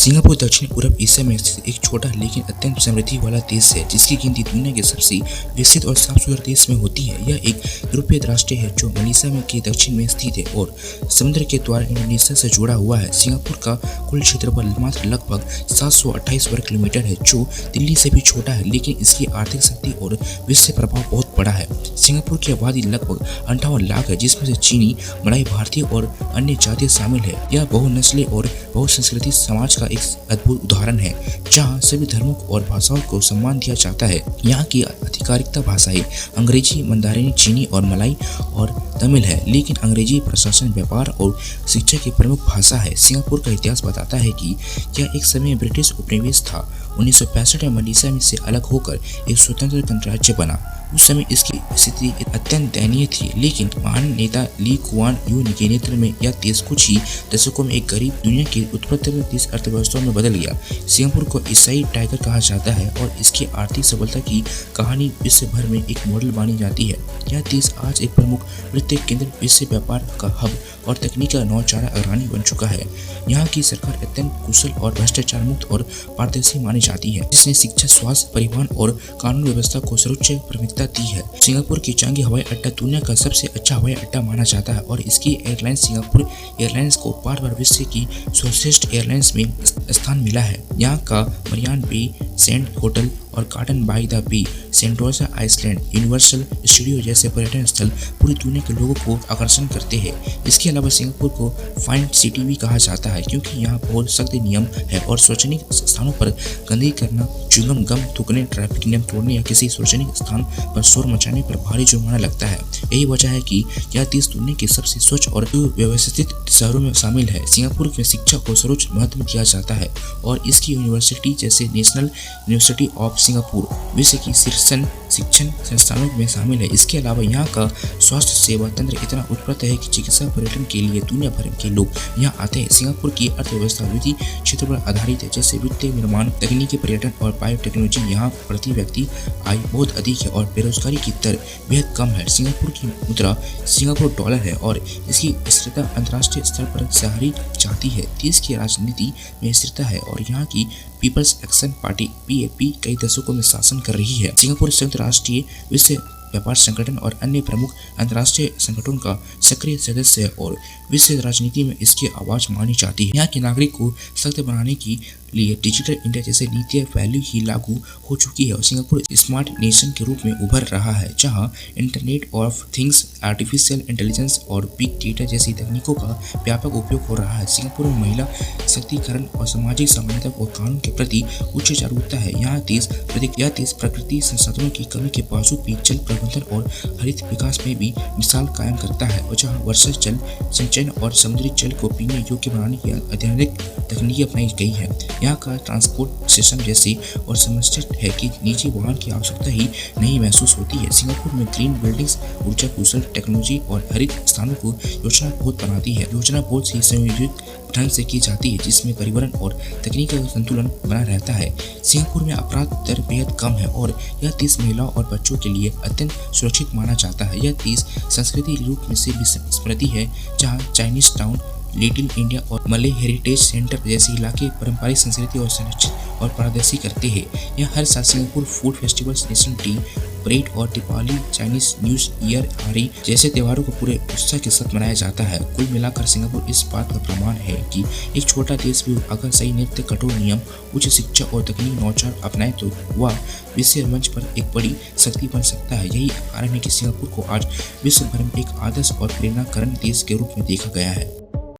Singapore दक्षिण पूर्व Asia में स्थित एक छोटा लेकिन अत्यंत समृद्धि वाला देश है, जिसकी गिनती दुनिया के सबसे विकसित और साफ सुथरा देश में होती है। यह एक यूरोपीय राष्ट्र है जो मलेशिया में के दक्षिण में स्थित है और समुद्र के द्वारा इंडोनेशिया से जुड़ा हुआ है। सिंगापुर का कुल क्षेत्रफल मात्र लगभग 728 वर्ग किलोमीटर है, जो दिल्ली से भी छोटा है, लेकिन इसकी आर्थिक शक्ति और विश्व प्रभाव बहुत बड़ा है। सिंगापुर की आबादी लगभग 58 लाख है, जिसमें से चीनी, मलाई, भारतीय और अन्य जातियां शामिल है। यह बहुनस्ली और बहुसंस्कृति समाज का एक अद्भुत उदाहरण है, जहां सभी धर्मों और भाषाओं को सम्मान दिया जाता है। यहाँ की आधिकारिक भाषाएं अंग्रेजी, मंदारिनी, चीनी और मलाई और तमिल है, लेकिन अंग्रेजी प्रशासन, व्यापार और शिक्षा की प्रमुख भाषा है। सिंगापुर का इतिहास बताता है कि यह एक समय ब्रिटिश उपनिवेश था। 1965 में मलेशिया में से अलग होकर एक स्वतंत्र गणराज्य बना। उस समय इसकी स्थिति अत्यंत दयनीय थी, लेकिन महान नेता ली कुआन यू के नेतृत्व में यह देश कुछ ही दशकों में एक गरीब दुनिया की उत्पत्ति देश अर्थव्यवस्था में बदल गया। सिंगापुर को एशियाई टाइगर कहा जाता है और इसकी आर्थिक सफलता की कहानी विश्व भर में एक मॉडल मानी जाती है। यह देश आज एक प्रमुख वित्तीय केंद्र, विश्व व्यापार का हब और तकनीक का नौचारा अग्रणी बन चुका है। यहाँ की सरकार अत्यंत कुशल और भ्रष्टाचार मुक्त और पारदर्शी मानी जाती है, जिसने शिक्षा, स्वास्थ्य, परिवहन और कानून व्यवस्था को सर्वोच्च प्राथमिकता दी है। सिंगापुर की चांगी हवाई अड्डा दुनिया का सबसे अच्छा हवाई अड्डा माना जाता है और इसकी एयरलाइंस सिंगापुर एयरलाइंस को बार-बार विश्व की सर्वश्रेष्ठ एयरलाइंस में स्थान मिला है। यहाँ का मरियाना बे सैंड होटल और Garden by the Bay, Sentosa island, Universal Studio जैसे पर्यटन स्थल पूरी दुनिया के लोगों को आकर्षण करते हैं। इसके अलावा सिंगापुर को फाइन सिटी भी कहा जाता है, क्योंकि यहाँ बहुत सख्त नियम है और सार्वजनिक स्थानों पर गंदगी करना, च्युइंगम गम थूकने, ट्रैफिक नियम तोड़ने या किसी सार्वजनिक स्थान पर शोर मचाने पर भारी जुर्माना लगता है। यही वजह है कि यह देश दुनिया के सबसे स्वच्छ और व्यवस्थित शहरों में शामिल है। सिंगापुर में शिक्षा को सर्वोच्च महत्व दिया जाता है और इसकी यूनिवर्सिटी जैसे नेशनल यूनिवर्सिटी ऑफ सिंगापुर विश्व की शीर्ष शिक्षण संस्थानों में शामिल है। इसके अलावा यहाँ का स्वास्थ्य सेवा तंत्र इतना उत्कृष्ट है कि चिकित्सा पर्यटन के लिए दुनिया भर के लोग यहाँ आते हैं। सिंगापुर की अर्थव्यवस्था विधि क्षेत्र पर आधारित है, जैसे वित्तीय, निर्माण, तकनीकी, पर्यटन और बायोटेक्नोलॉजी। यहाँ प्रति व्यक्ति आय बहुत अधिक है और बेरोजगारी की दर बेहद कम है। सिंगापुर की मुद्रा सिंगापुर डॉलर है और इसकी स्थिरता अंतर्राष्ट्रीय स्तर पर सराही जाती है। देश की राजनीति में स्थिरता है और यहाँ की पीपल्स एक्शन पार्टी PAP कई दशकों में शासन कर रही है। सिंगापुर संयुक्त राष्ट्रीय विश्व व्यापार संगठन और अन्य प्रमुख अंतर्राष्ट्रीय संगठनों का सक्रिय सदस्य है और विश्व राजनीति में इसकी आवाज मानी जाती है। यहाँ के नागरिक को सशक्त बनाने के लिए डिजिटल इंडिया जैसे नीतियां पहले ही लागू हो चुकी है और सिंगापुर स्मार्ट नेशन के रूप में उभर रहा है, जहां internet of things, artificial intelligence और बिग डेटा जैसी तकनीकों का व्यापक उपयोग हो रहा है। सिंगापुर में महिला सशक्तिकरण और सामाजिक समानता और कानून के प्रति उच्च जागरूकता है। यह देश प्रकृति संसाधनों की कमी के बावजूद भी जल प्रबंधन और हरित विकास में भी मिसाल कायम करता है और जहाँ वर्षा जल संचयन और समुद्री जल को पीने योग्य बनाने की अत्याधुनिक तकनीकी अपनाई गई है। यहाँ का ट्रांसपोर्ट सिस्टम जैसी और समस्या है कि निजी वाहन की आवश्यकता ही नहीं महसूस होती है। सिंगापुर में ग्रीन बिल्डिंग्स, ऊर्जा कुशल टेक्नोलॉजी और हरित स्थानों को योजना बहुत बनाती है। योजना बहुत ही संयोजित ढंग से की जाती है, जिसमें पर्यावरण और तकनीक का संतुलन बना रहता है। सिंगापुर में अपराध दर बेहद कम है और यह देश महिलाओं और बच्चों के लिए अत्यंत सुरक्षित माना जाता है। यह देश संस्कृति रूप में से भी स्मृति है, जहाँ चाइनीज टाउन, लिटिल इंडिया और मले हेरिटेज सेंटर जैसे इलाके पारंपरिक संस्कृति और संरक्षित और पारदर्शी करते हैं। यहाँ हर साल Singapore food festivals, national T parade और दीपावली, चाइनीज न्यू ईयर आदि जैसे त्योहारों को पूरे उत्साह के साथ मनाया जाता है। कुल मिलाकर सिंगापुर इस बात का प्रमाण है कि एक छोटा देश भी अगर सही नीति, कठोर नियम, उच्च शिक्षा और तकनीक नौचार अपनाए तो वह विश्व मंच पर एक बड़ी शक्ति बन सकता है। यही कारण है कि सिंगापुर को आज विश्व भर में एक आदर्श और प्रेरणाकरण देश के रूप में देखा गया है।